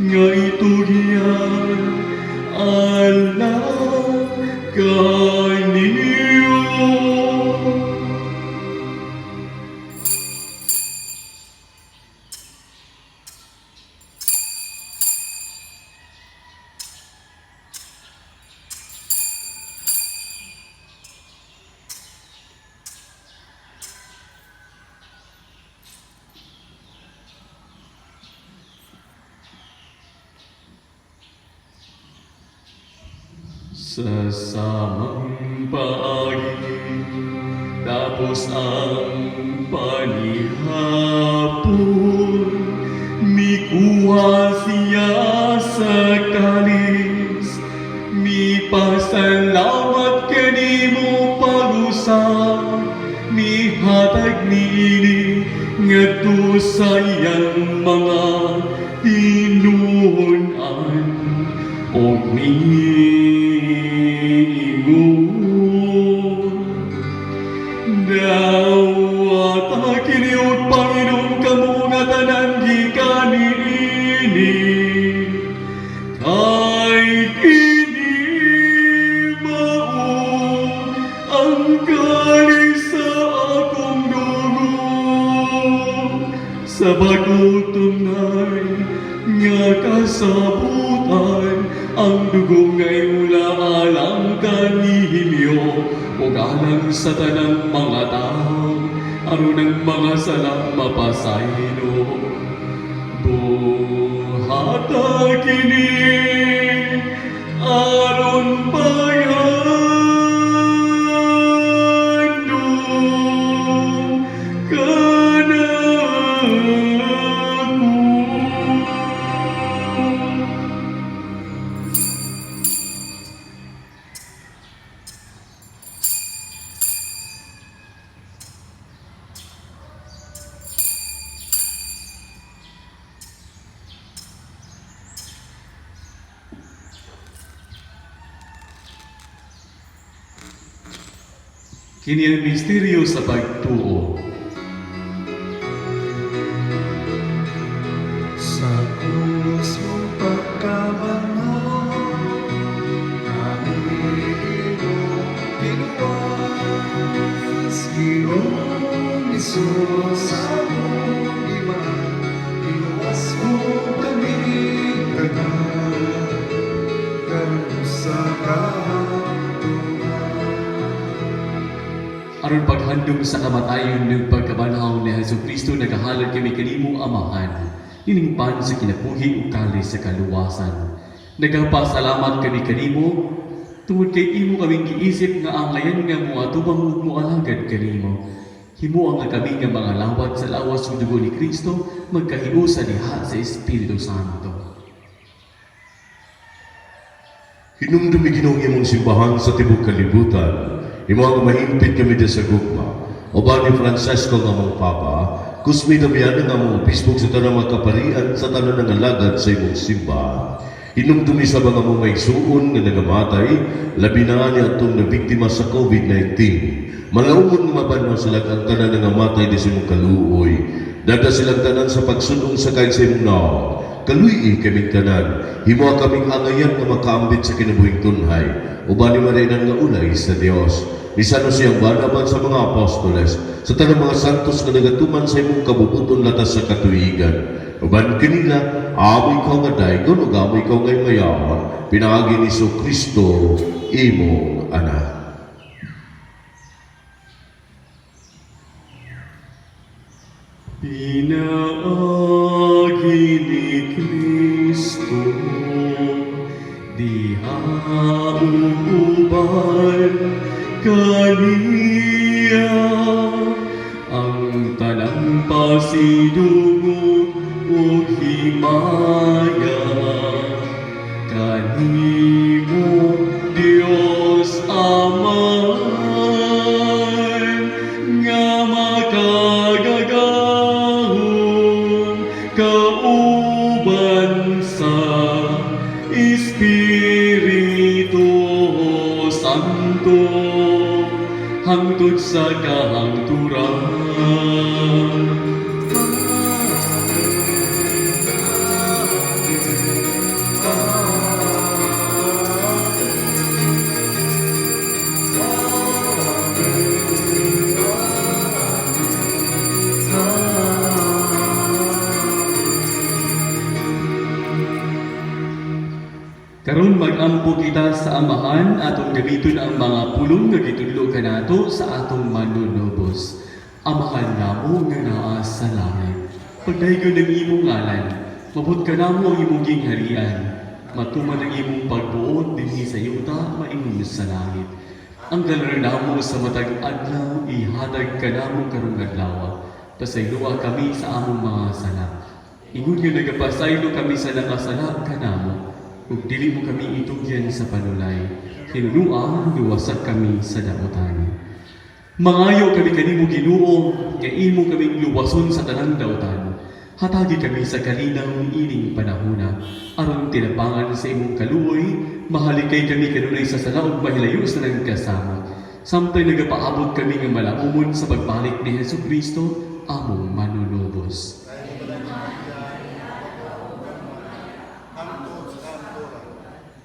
nga itugian alam kaniyo. Sa samang paagi, tapos ang panihapon, mikuha siya sa kalis, mipasalamat kanimo pag-usap, mihatag niini ngadto sa iyang mga tinunan og dawat kiniud Panginoon kamo nga tanan gikan niini kay kini mao ang kalis sa akong dugo sa bagong tunay nga kasabutan ang dugo ngay mula alang kanihimyo ug alang sa tanang mga tao aron ang mga sala mapasaylo buhata kini aron paghandom kanako. Kini ang misteryo sa pagtuo. Sa krus mong pagkabangaw, aming iyong kinuwas. Ginoong Isus sa mong iman, kinuwas mo kami tanan, karon sa Aron paghandom sa kamatayon ng pagkabanhaw ni Jesucristo nagahalad kami kanimo amahan, hiningpan sa kinabuhi ug kalis sa kaluwasan. Nagapasalamat kami kanimo tungod kay imo kaming giisip nga ang ngayon nga mo atubang ug moalagad kanimo. Himo ang kami nga mga lawat sa lawas ug dugo ni Kristo magkahiusa diha sa Espiritu Santo. Hinumdumi Ginoong imong simbahan sa tibok kalibutan. Imo ang mahimpit kami sa gugma. O ba ni Francesco nga mong Papa, kusmi damihan nga mong obispok sa tanang magkaparian sa tanang ng alagad sa imong simbahan. Hinumdumi sa mga mong maigsuon nga nagamatay, labi na ni atong nabiktima sa COVID-19. Malaumon nga mabanwa sila ang tanan nga matay di sa imong kaluoy. Dada silang tanan sa pagsunong sakay sa imong naon. Kaluyi kaming tanan, himo kaming angayan nga makaambit sa kinabuhing tunhay. Uban ni marinan nga ulay sa Dios. Misano siyang banaban sa mga apostoles, sa tanang mga santos nga nagatuman sa imong kabubuton latas sa katuigan. Uban kanila, amoy ka nga daygon ug amoy ka nga mayaman, pinaagi ni Kristo imong anak. Pinaagi ni Kristo, diha uban kaniya, ang tanang pasidungog o himaya, kanimo Dios Amahan, nga makagagahon kauban sa Espiritu Santo hangtod sa kahangturan. Karon magampo kita sa amahan atong gamiton ang mga pulong nga gitudlo kanato sa atong manunubos. Amahan namo nga naa sa langit. Pagdaygon ng imong ngalan, mabot ka namo ang imong gingharian. Matuman ang imong pagbuot dinhi sa yuta maingon sa langit. Ang galar namo sa matag adlaw ihatag ka namo karong adlaw. Pasayloa kami sa among mga sala. Ingon nga nagapasaylo kami sa nakasala kanamo. Ug dili mo kami itugyan sa panulay, hinunua luwasak kami sa dautan. Mangayo kami kanimo Ginoo, nga imo kaming luwason sa tanang dautan. Hatagi kami sa kalinaw ining panahona, aron tinabangan sa imong kaluoy, mahalikay kami kanunay sa sala ug mahilayo sa nagkasama. Samtay nagapaabot kami nga malaumon sa pagbalik ni Hesukristo, among manunubos.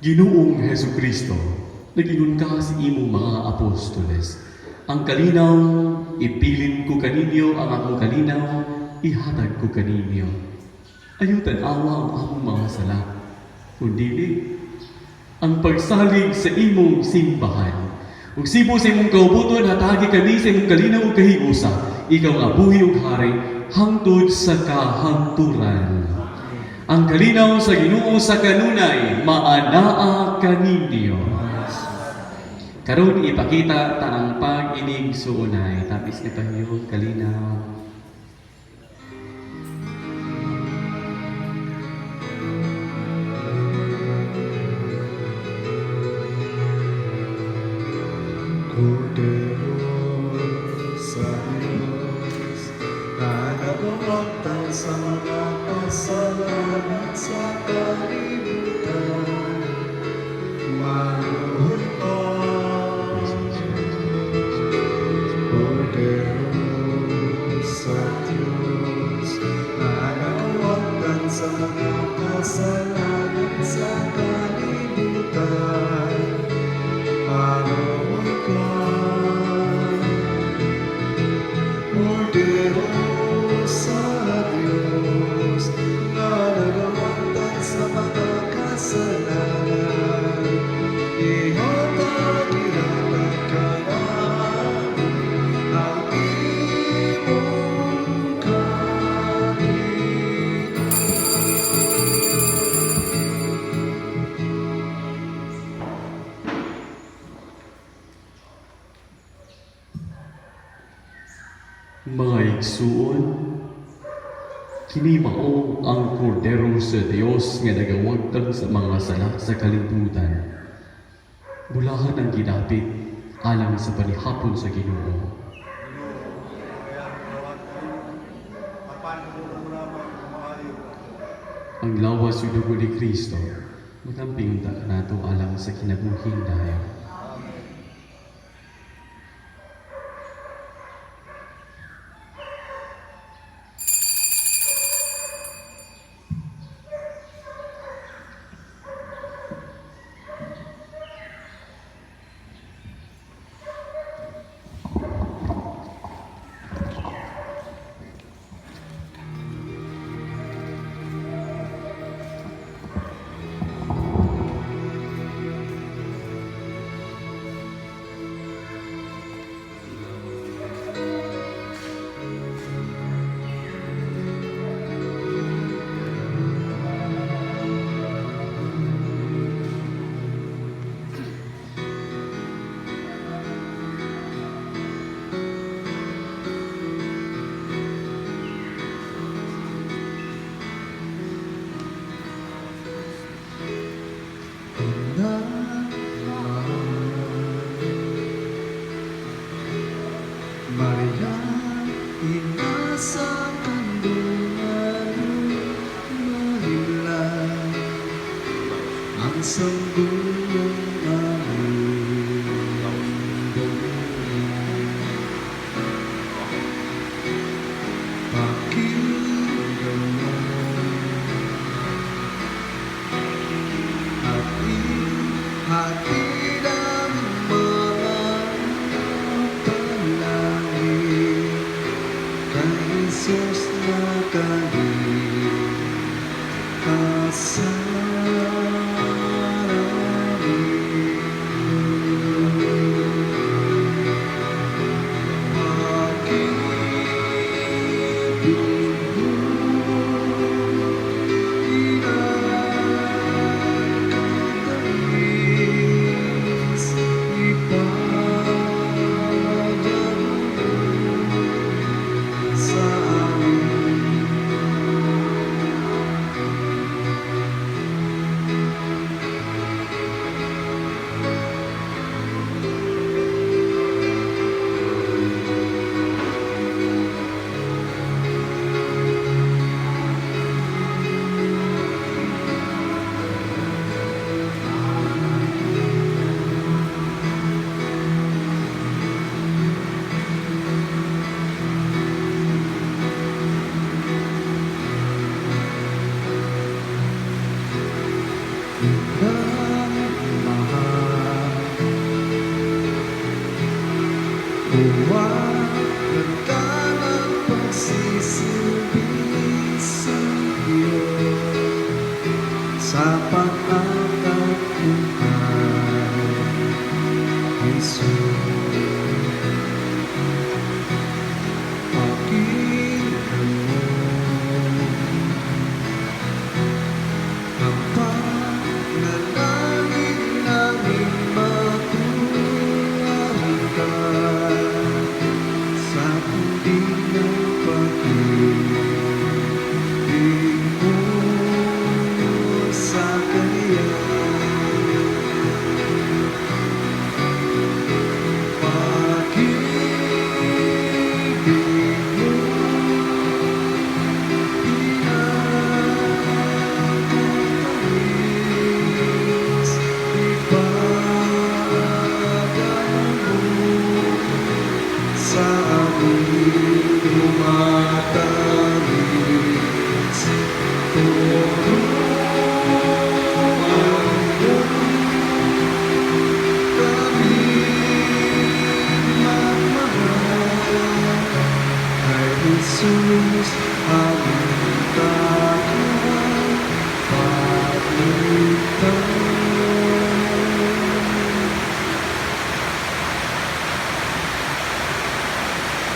Ginoong Hesukristo, nagingon ka sa imong mga apostoles. Ang kalinaw, ipilin ko kaninyo ang akong kalinaw, ihatag ko kaninyo. Ayutan awa ang among mga sala, kundi ang pagsalig sa imong simbahan. Ug sibo sa imong kaubuton, hatagi kami sa imong kalinaw ug kahigusa. Ikaw nga buhi ug hari, hangtod sa kahangturan. Ang kalinaw sa Ginoo sa kanunay, maanaa kaninyo. Karon ipakita tanang pag-inig suunay, tapis ni pahiyo kalinaw. Cordero sa Diyos, na nagawagtan sa mga kasalanan sa kalibutan. Manuhod ka, Cordero sa Diyos, na nagawagtan sa mga kasalanan sa kalibutan. Manuhod ka, Cordero sa Diyos, na nagawagtan sa mga kasalanan. Ihatag ka namin ang imong Mga igsuon, kini mao ang kordero sa Dios nga nagawagtang sa mga sala sa kalibutan. Bulahan ang ginapit alang sa panihapon sa Ginoo. Ang lawas ug dugo ni Kristo, magamping unta nato alang sa kinabuhing dayon. Maria, inasa kandungan mahilang ang sangguniang aming pakinggan mo at ihatid ang mga panalangin kay Jesus na kaligtasan. pangangkat mo kay Jesus. Pakinggan mo ang panalangin namin, matulang ka sa tubig ng pag-ibig mo sa Kanya. Pag-ibig mo pinapatamis, ipadama mo sa aming tumatamis. Tulungan mo kami magmahal kay Jesus, aming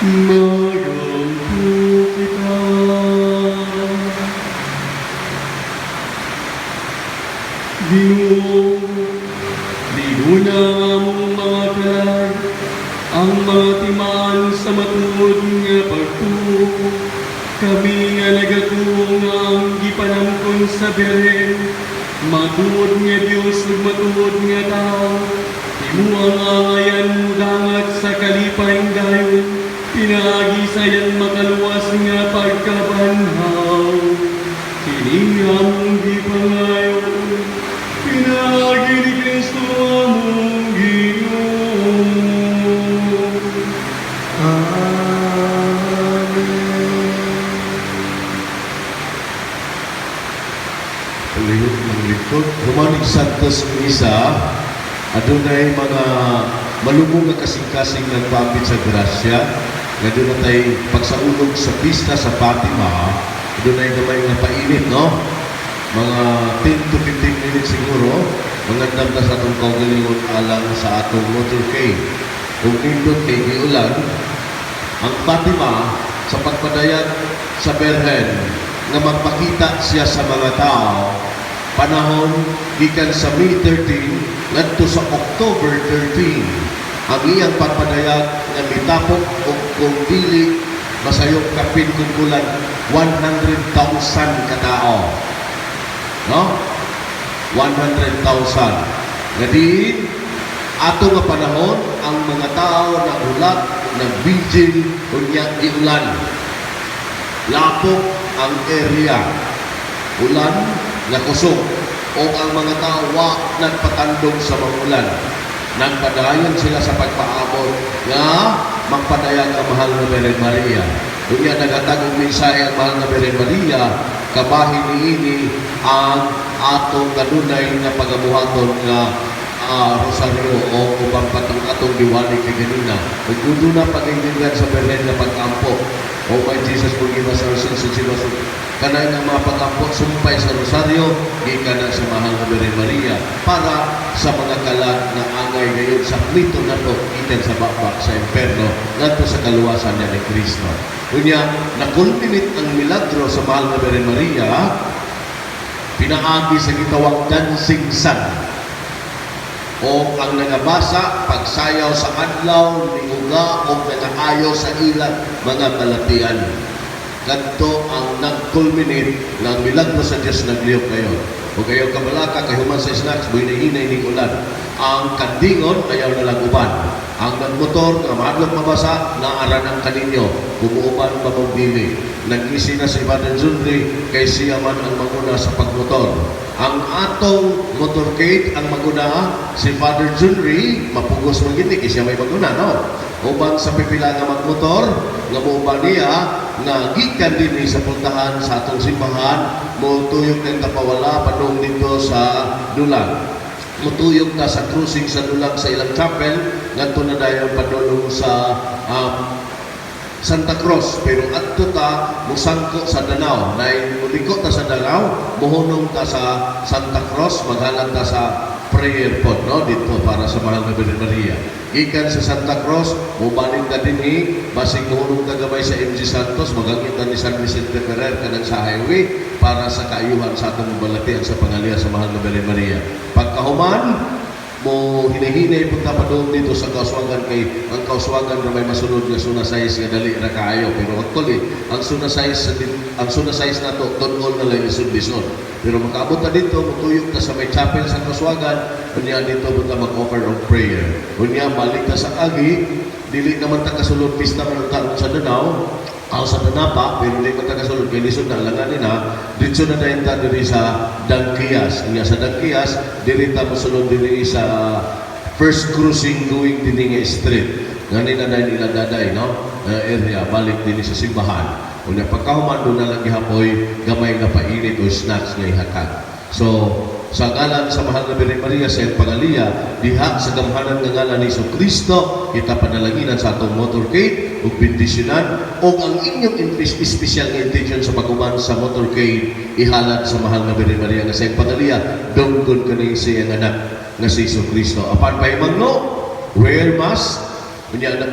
Magangko kita. Ginoo, linuna among mga kalag, ang mga timaan sa matuod nga pagtuo. Kami nga nagatuo nga ang gipanamkon sa beren, matuod nga Dios ug matuod nga tao. Himuang angayan mo dangat sa kalipayng dayon, pinaagi sayan makaluwas nga pagkabanhaw. Kini among gipangayon, pinaagi ni Kristo among Ginoo. Palihog ng likod. Humanig Santos Misa, adunay mga malumong nga kasing-kasing nagpapit sa grasya, nga doon na tayo pagsaulog sa pista sa Fatima, adunay gamay nga painit, no? Mga 10 to 15 minutes siguro, mga nagdamda sa atong kaugalingon alang sa atong motorcade. Kung nindot kay giulan, ang Fatima sa pagpadayag sa Berhen nga magpakita siya sa mga tao panahon gikan sa May 13 ngadto sa October 13. Ang iyang pagpadayag nga mitapok og kung dili masayop kapin kung kulan 100,000 katao. No? 100,000. Nga diin ato nga panahon ang mga tao nagulat, nagbigil unya giulan. Lapok ang area. Ulan na kusog o ang mga tao wa nagpatandong sa magulan. Nagpadayon sila sa pagpaabot nga magpadayag ang mahal na Birhen Maria. Unya nagatag og mensahe ang mahal na Birhen Maria, kabahin niini ang atong kanunay nga pagabuhaton nga rosaryo o ubang patong atong diwali kay ganina. Ug dudo na pag-inggan sa Birhen nga pag-ampo. O my Jesus, forgive us our sins and save us from kanay nga mga pag-ampo sumpay sa rosaryo gikan na sa mahal na Birhen Maria para sa mga kalag na angay ngayon sa plito na to ikan sa bakbak sa imperno ngadto sa kaluwasan niya ni Kristo. Unya nakulminit ang milagro sa mahal na Birhen Maria pinaagi sa gitawag dancing sun. O ang nagabasa, pagsayaw sa adlaw, linguga, o nagaayo sa ilang mga kalatian. Kadto ang nag-culminate ng milagro sa Diyos nagliyok kayo. O kayo kabalaka, kahuman sa snacks, buhay na hinay ni ulan. Ang kandingon, ayaw na lang uban. Ang nagmotor, nga mahadlok mabasa, naaran ang kaninyo. Bumuuban mapagbili. Nag-isi na si Father Junri, kay siya man ang maguna sa pagmotor. Ang atong motorcade, ang maguna, si Father Junri, mapugos mo gini, siya may maguna, no? Uban sa pipila nga magmotor, nga muuban niya, nga gikan din sa puntahan sa atong simbahan, mutuyok ng kapawala, padung dito sa Dulang. Mutuyok na sa cruising sa Dulang sa ilang chapel, ngadto na dayon padulong Santa Cruz, pero adto ta musangko sa Danao. Nay muliko ta sa Danao, mohunong ta sa Santa Cruz, maghalan ta sa prayer pod, no, dito para sa mahal na Virgen Maria. Gikan sa Santa Cruz, mubalik ka din basig mohunong ka gamay sa MG Santos, magangita ni San Vicente Ferrer kanang sa highway para sa kaayuhan sa atong balatian sa pangalihan sa mahal na Virgen Maria. Pagkahuman, mo hinahinay punta pa doon dito sa Kauswagan kay ang Kauswagan na may masunod nga suna size nga dali ra kaayo, pero actually ang suna size na to tunol na lang lisod-lisod, pero makaabot ta dito mutuyok ta sa may chapel sa Kauswagan, unya dito punta mag-offer of prayer, unya balik ta sa agi, dili naman ta kasulod pista man ta sa Danao sa Danapa, pero di man ta kasulod kay lisod na langanin na dito na dayon ta diri sa Dangkias. Unya sa Dangkias diri ta mosulod diri sa first cruising going dinhi nga street. Ngani na dayon ila daday, no? Area balik dinhi sa simbahan. Unya pagkahuman do na lang gihapoy gamay nga painit o snacks nga ihatag. So sa ngalan sa mahal na Birhen Maria sa iyang pangaliya, diha sa gamhanan nga ngalan ni Kristo, kita panalanginan sa atong motorcade ug bendisyonan ug ang inyong special nga intention sa pagkuman sa motorcade ihalad sa mahal na Birhen Maria nga sa iyang pangaliya, dungkon kani sa iyang anak nga si Kristo. Apan pahimangno, wear mask, unya ang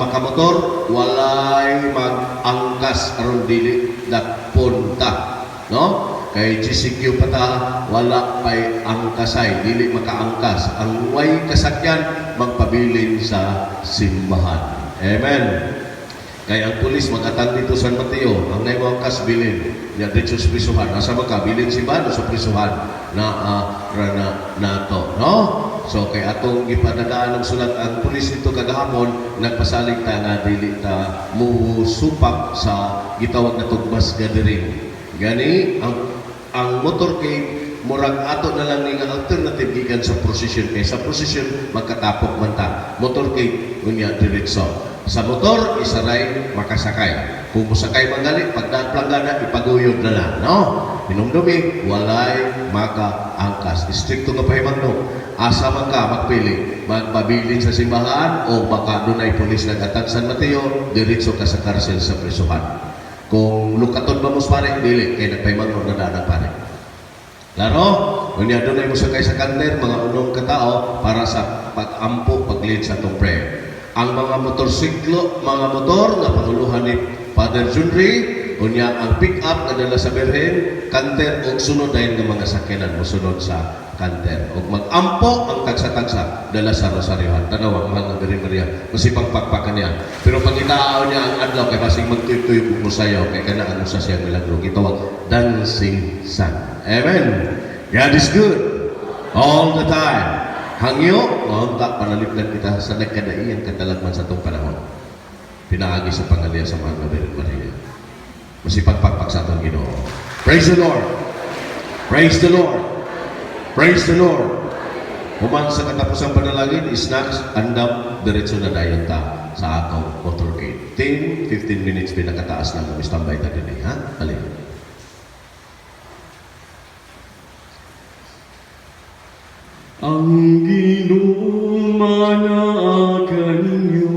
makamotor walay mag-angkas aron dili punta, no? Kay GCQ pata wala pay angkasay, dili makaangkas. Ang way kasakyan magpabilin sa simbahan. Amen. Kay ang pulis mag-atang dito sa San Mateo, ang naimangkas bilin niya dito sa prisuhan. Asa magkabilin simbahan sa prisuhan na to, no? So kay atong gipadadaan ng sulat ang pulis dito kagahapon, nagpasalig ta nga dili ta musupak sa gitawag na tugbas gathering. Gani ang motorcade murag ato na lang nga alternative gikan sa procession, kay sa procession magkatapok man ta. Motorcade unya diretso. Sa motor isaray makasakay. Kung musakay mangali pagdaan planggana ipaguyod na lang, no? Hinumdumi walay makaangkas. Istrikto nga pahimangno. Asa man ka magpili, magpabilin sa simbahan o baka dunay pulis nag-atag San Mateo, diretso ka sa karsel sa prisuhan. Kung lukaton ba mo pare, dili, kaya nagpaimang na dadag pare. Klaro? Unya doon ay mo sakay sa kanler, mga unong katao, para sa pag-ampo, pag-lead sa itong prayer. Ang mga motorsiklo, mga motor, na panguluhan ni Father Junri, unya ang pick-up na dala sa Birhen, kanter, o sunod dahil ng mga sakyanan mo sunod sa kanter. O mag-ampo ang tagsa-tagsa dala sa Rosariohan. Tanaw ang mahal na Birhen Maria. Masipang pagpakan niya. Pero pag itaaw niya ang adlaw, kay basing magtuyog-tuyog mo sayo, kay kanaan mo sa siyang milagro. Ito dancing sun. Amen. God is good. All the time. Hangyo, maunta, panalipdan kita sa nagkadaiyan katalagman sa itong panahon. Pinaagi sa pangaliya sa mahal na Birhen Maria. Masipang pagpak sa itong Ginoo. Praise the Lord. Praise the Lord. Praise the Lord. Human sa katapusang panalangin, snacks, andam, diretso na dayon ta sa atong motorcade. 10-15 minutes pinakataas na kami standby ta din, ha? Halin. Ang Ginoo manaakan ninyo.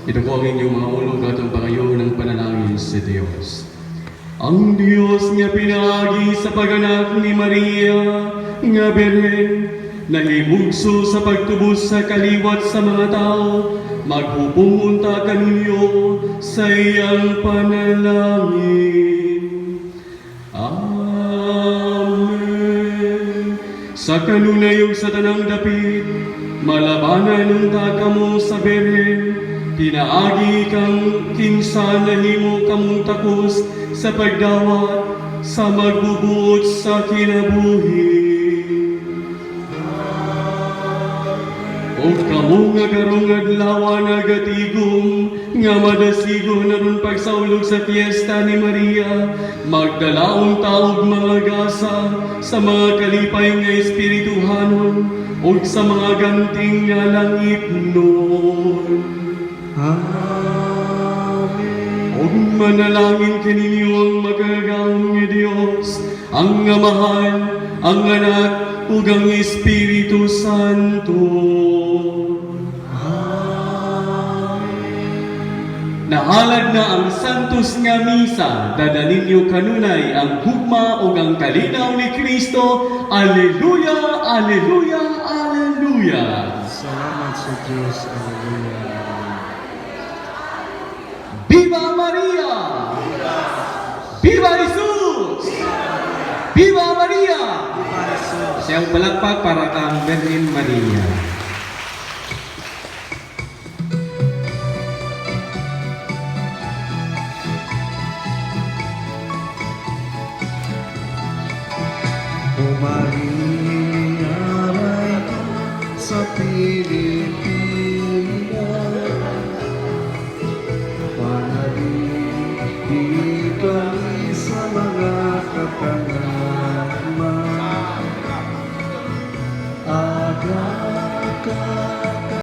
Ito po ang inyong mga ulo katong pangayo ng panalangin sa Diyos. Ang Diyos nga pinagi sa paganak ni Maria nga Birhen, nahimugso sa pagtubos sa kaliwat sa mga tao, maghubong unta kaninyo sa iyang panalangin. Amen. Sa kanunayog sa tanang dapit, malabanan unta kamo sa Birhen, pinaagi kang kinsa nahimo kamong takos sa pagdawat sa magbubuot sa kinabuhi. O kamo nga karong adlaw nagatigom nga madasigo na ron pagsaulog sa fiesta ni Maria, magdalaong taog mga gasa sa mga kalipay nga espirituhanon o sa mga ganting nga langit nun. Og manalangin kaninyo ang magagaong nga Diyos, ang nga mahal, ang anak, ug ang Espiritu Santo. Nahalad na ang santos nga misa, dadanin niyo kanunay ang hugma ug ang kalinaw ni Kristo. Alleluia, alleluia, alleluia. Salamat sa Diyos. Alleluia. Viva Maria! Viva Jesus! Viva Maria! Siyang palakpak para kang Virgin Maria.